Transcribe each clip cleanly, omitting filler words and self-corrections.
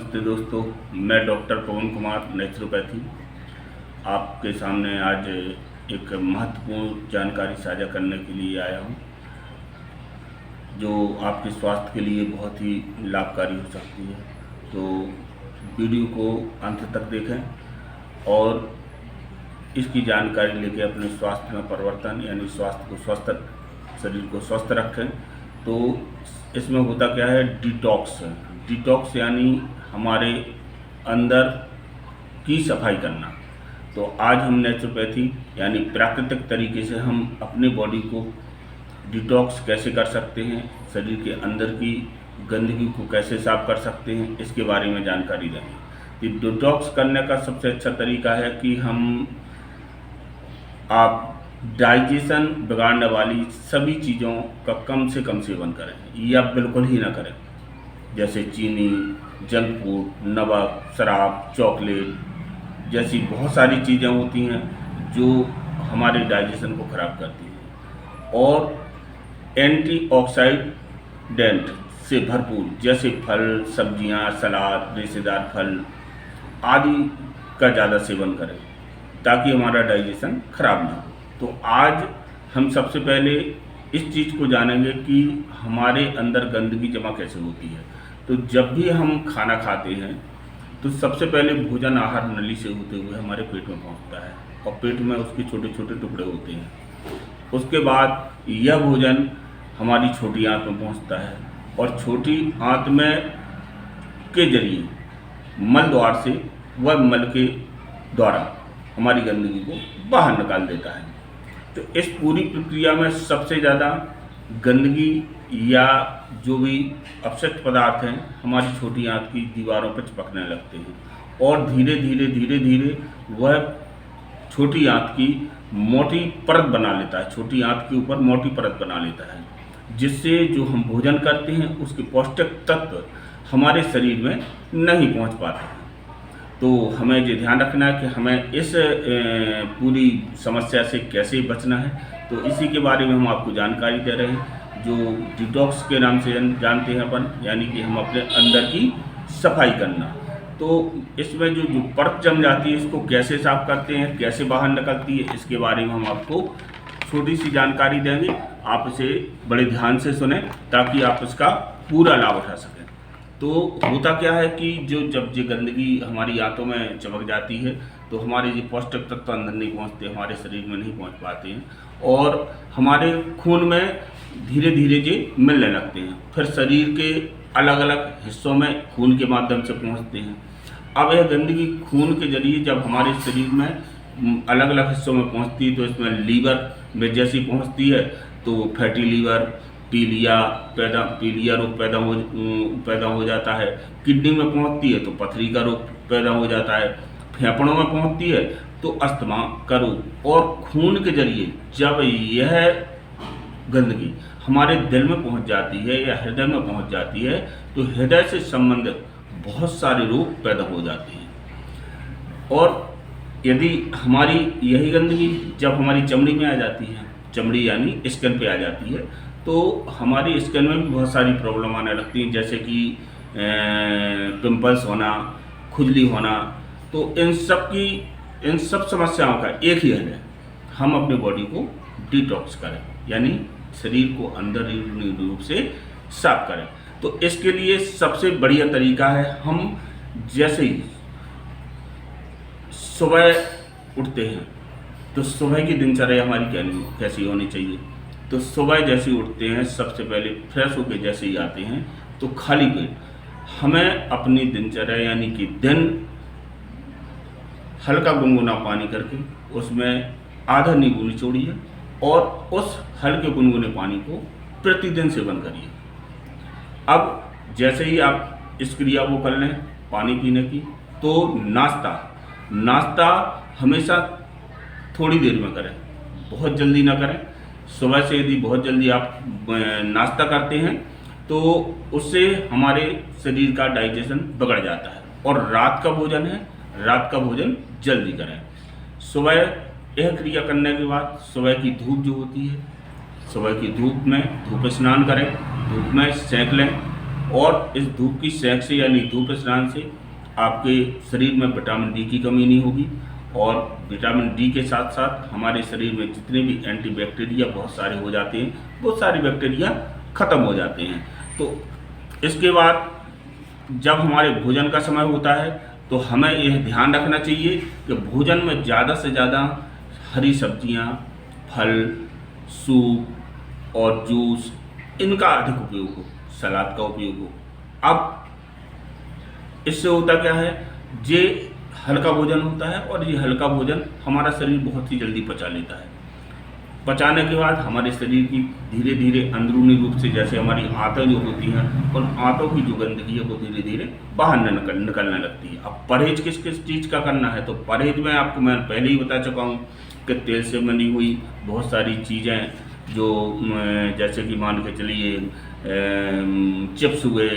नमस्ते दोस्तों, मैं डॉक्टर पवन कुमार नेचुरोपैथी आपके सामने आज एक महत्वपूर्ण जानकारी साझा करने के लिए आया हूं, जो आपके स्वास्थ्य के लिए बहुत ही लाभकारी हो सकती है। तो वीडियो को अंत तक देखें और इसकी जानकारी लेके अपने स्वास्थ्य में परिवर्तन यानी स्वास्थ्य को स्वस्थ, शरीर को स्वस्थ रखें। तो इसमें होता क्या है, डिटॉक्स यानी हमारे अंदर की सफाई करना। तो आज हम नेचुरोपैथी यानी प्राकृतिक तरीके से हम अपने बॉडी को डिटॉक्स कैसे कर सकते हैं, शरीर के अंदर की गंदगी को कैसे साफ कर सकते हैं, इसके बारे में जानकारी देंगे। तो डिटॉक्स करने का सबसे अच्छा तरीका है कि आप डाइजेशन बिगाड़ने वाली सभी चीज़ों का कम से कम सेवन करें या बिल्कुल ही ना करें, जैसे चीनी, जंक फूड, नमक, शराब, चॉकलेट जैसी बहुत सारी चीज़ें होती हैं जो हमारे डाइजेशन को ख़राब करती हैं। और एंटीऑक्सीडेंट से भरपूर जैसे फल, सब्जियां, सलाद, रेशेदार फल आदि का ज़्यादा सेवन करें ताकि हमारा डाइजेशन खराब ना हो। तो आज हम सबसे पहले इस चीज़ को जानेंगे कि हमारे अंदर गंदगी जमा कैसे होती है। तो जब भी हम खाना खाते हैं तो सबसे पहले भोजन आहार नली से होते हुए हमारे पेट में पहुंचता है और पेट में उसके छोटे छोटे टुकड़े होते हैं। उसके बाद यह भोजन हमारी छोटी आंत में पहुंचता है और छोटी आंत में के जरिए मल द्वार से वह मल के द्वारा हमारी गंदगी को बाहर निकाल देता है। तो इस पूरी प्रक्रिया में सबसे ज़्यादा गंदगी या जो भी अपशिष्ट पदार्थ हैं हमारी छोटी आंत की दीवारों पर चिपकने लगते हैं और धीरे धीरे वह छोटी आंत की मोटी परत बना लेता है, छोटी आंत के ऊपर मोटी परत बना लेता है, जिससे जो हम भोजन करते हैं उसके पौष्टिक तत्व हमारे शरीर में नहीं पहुंच पाते हैं। तो हमें ये ध्यान रखना है कि हमें इस पूरी समस्या से कैसे बचना है। तो इसी के बारे में हम आपको जानकारी दे रहे हैं, जो डिटॉक्स के नाम से जानते हैं अपन, यानी कि हम अपने अंदर की सफाई करना। तो इसमें जो परत जम जाती है इसको कैसे साफ करते हैं, कैसे बाहर निकलती है, इसके बारे में हम आपको छोटी सी जानकारी देंगे। आप इसे बड़े ध्यान से सुने ताकि आप इसका पूरा लाभ उठा सकें। तो होता क्या है कि जब ये गंदगी हमारी आंतों में चमक जाती है तो हमारे जो पौष्टिक तत्व अंदर नहीं पहुंचते, हमारे शरीर में नहीं पहुंच पाते हैं और हमारे खून में धीरे धीरे ये मिलने लगते हैं। फिर शरीर के अलग अलग हिस्सों में खून के माध्यम से पहुंचते हैं। अब यह गंदगी खून के जरिए जब हमारे शरीर में अलग अलग हिस्सों में पहुंचती है तो इसमें लीवर में जैसी पहुंचती है तो फैटी लीवर, पीलिया रोग पैदा हो जाता है। किडनी में पहुंचती है तो पथरी का रोग पैदा हो जाता है। फेफड़ों में पहुंचती है तो अस्थमा का रोग। और खून के जरिए जब यह गंदगी हमारे दिल में पहुंच जाती है या हृदय में पहुंच जाती है तो हृदय से संबंधित बहुत सारे रोग पैदा हो जाते हैं। और यदि हमारी यही गंदगी जब हमारी चमड़ी में आ जाती है, चमड़ी यानी स्किन पे आ जाती है, तो हमारी स्किन में भी बहुत सारी प्रॉब्लम आने लगती हैं, जैसे कि पिंपल्स होना, खुजली होना। तो इन सब समस्याओं का एक ही हल है, हम अपने बॉडी को डिटॉक्स करें, यानी शरीर को अंदरूनी रूप से साफ करें। तो इसके लिए सबसे बढ़िया तरीका है, हम जैसे ही सुबह उठते हैं तो सुबह की दिनचर्या हमारी कैसी होनी चाहिए। तो सुबह जैसे उठते हैं सबसे पहले फ्रेश होकर जैसे ही आते हैं तो खाली पेट हमें अपनी दिनचर्या यानी कि दिन हल्का गुनगुना पानी करके उसमें आधा नींबू निचोड़िए और उस हल्के गुनगुने पानी को प्रतिदिन सेवन करिए। अब जैसे ही आप इस क्रिया को कर लें पानी पीने की, तो नाश्ता हमेशा थोड़ी देर में करें, बहुत जल्दी ना करें। सुबह से यदि बहुत जल्दी आप नाश्ता करते हैं तो उससे हमारे शरीर का डाइजेशन बिगड़ जाता है। और रात का भोजन जल्दी करें। सुबह यह क्रिया करने के बाद सुबह की धूप जो होती है, सुबह की धूप में धूप स्नान करें, धूप में सेंक लें और इस धूप की सेक से यानी धूप स्नान से आपके शरीर में विटामिन डी की कमी नहीं होगी, और विटामिन डी के साथ साथ हमारे शरीर में जितने भी एंटी बैक्टीरिया बहुत सारे हो जाते हैं, वो सारे बैक्टीरिया ख़त्म हो जाते हैं। तो इसके बाद जब हमारे भोजन का समय होता है तो हमें यह ध्यान रखना चाहिए कि भोजन में ज़्यादा से ज़्यादा हरी सब्जियां, फल, सूप और जूस इनका अधिक उपयोग हो, सलाद का उपयोग हो। अब इससे होता क्या है, ये हल्का भोजन होता है और ये हल्का भोजन हमारा शरीर बहुत ही जल्दी पचा लेता है। पचाने के बाद हमारे शरीर की धीरे धीरे अंदरूनी रूप से, जैसे हमारी आंतें जो होती हैं, उन आंतों की जो गंदगी है वो धीरे धीरे बाहर निकलने लगती है। अब परहेज किस किस चीज़ का करना है, तो परहेज में आपको मैं पहले ही बता चुका हूँ कि तेल से बनी हुई बहुत सारी चीज़ें जो जैसे कि मान के चलिए चिप्स हुए,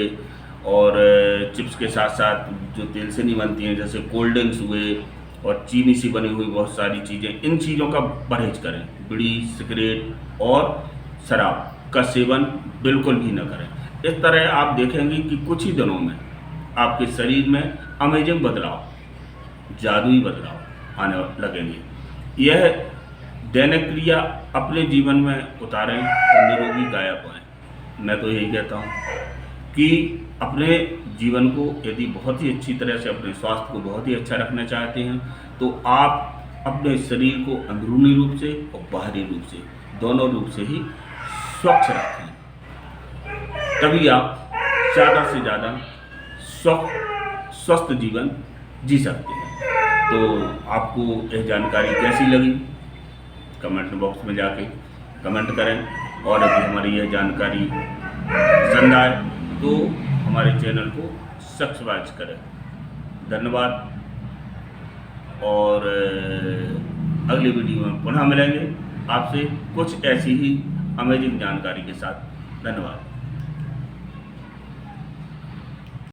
और चिप्स के साथ साथ जो तेल से नहीं बनती हैं जैसे कोल्ड ड्रिंक्स हुए, और चीनी से बनी हुई बहुत सारी चीज़ें, इन चीज़ों का परहेज करें। बीड़ी, सिगरेट और शराब का सेवन बिल्कुल भी न करें। इस तरह आप देखेंगे कि कुछ ही दिनों में आपके शरीर में अमेजिंग बदलाव, जादुई बदलाव आने लगेंगे। यह दैनिक क्रिया अपने जीवन में उतारें और निरोगी काया पाएं। मैं तो यही कहता हूँ कि अपने जीवन को यदि बहुत ही अच्छी तरह से, अपने स्वास्थ्य को बहुत ही अच्छा रखना चाहते हैं, तो आप अपने शरीर को अंदरूनी रूप से और बाहरी रूप से, दोनों रूप से ही स्वच्छ रखें। तभी आप ज़्यादा से ज़्यादा स्वस्थ जीवन जी सकते हैं। तो आपको यह जानकारी कैसी लगी, कमेंट बॉक्स में जाके कमेंट करें, और यदि हमारी यह जानकारी पसंद आए तो हमारे चैनल को सब्सक्राइब करें। धन्यवाद, और अगली वीडियो में पुनः मिलेंगे आपसे कुछ ऐसी ही अमेजिंग जानकारी के साथ। धन्यवाद।